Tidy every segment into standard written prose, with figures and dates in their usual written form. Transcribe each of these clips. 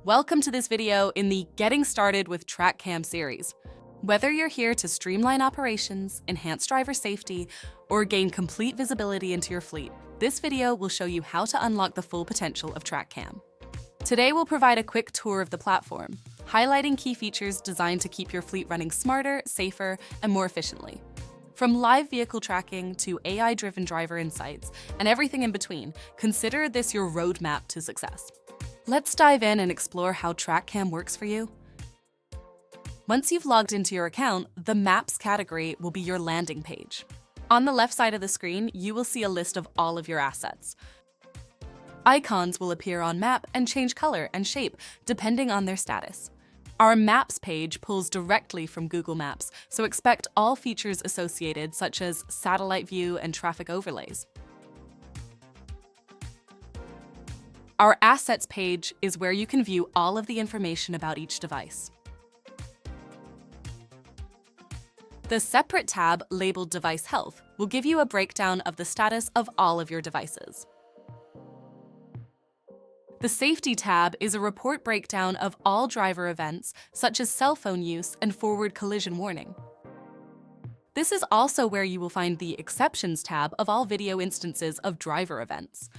Welcome to this video in the Getting Started with TrackCam series. Whether you're here to streamline operations, enhance driver safety, or gain complete visibility into your fleet, this video will show you how to unlock the full potential of TrackCam. Today we'll provide a quick tour of the platform, highlighting key features designed to keep your fleet running smarter, safer, and more efficiently. From live vehicle tracking to AI-driven driver insights and everything in between, consider this your roadmap to success. Let's dive in and explore how TrackCam works for you. Once you've logged into your account, the Maps category will be your landing page. On the left side of the screen, you will see a list of all of your assets. Icons will appear on map and change color and shape depending on their status. Our Maps page pulls directly from Google Maps, so expect all features associated such as satellite view and traffic overlays. Our Assets page is where you can view all of the information about each device. The separate tab labeled Device Health will give you a breakdown of the status of all of your devices. The Safety tab is a report breakdown of all driver events, such as cell phone use and forward collision warning. This is also where you will find the Exceptions tab of all video instances of driver events.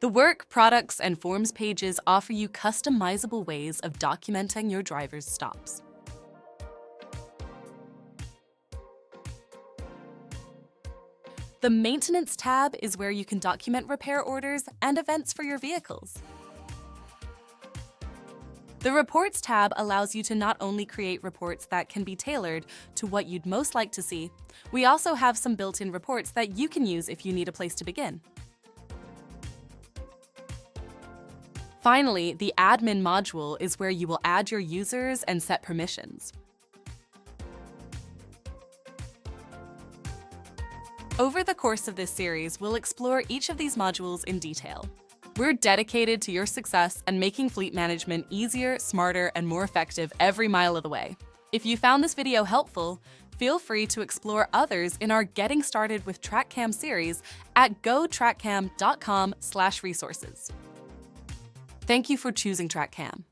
The Work, Products, and Forms pages offer you customizable ways of documenting your driver's stops. The Maintenance tab is where you can document repair orders and events for your vehicles. The Reports tab allows you to not only create reports that can be tailored to what you'd most like to see, we also have some built-in reports that you can use if you need a place to begin. Finally, the Admin module is where you will add your users and set permissions. Over the course of this series, we'll explore each of these modules in detail. We're dedicated to your success and making fleet management easier, smarter, and more effective every mile of the way. If you found this video helpful, feel free to explore others in our Getting Started with TrackCam series at gotrackcam.com/resources. Thank you for choosing TrackCam.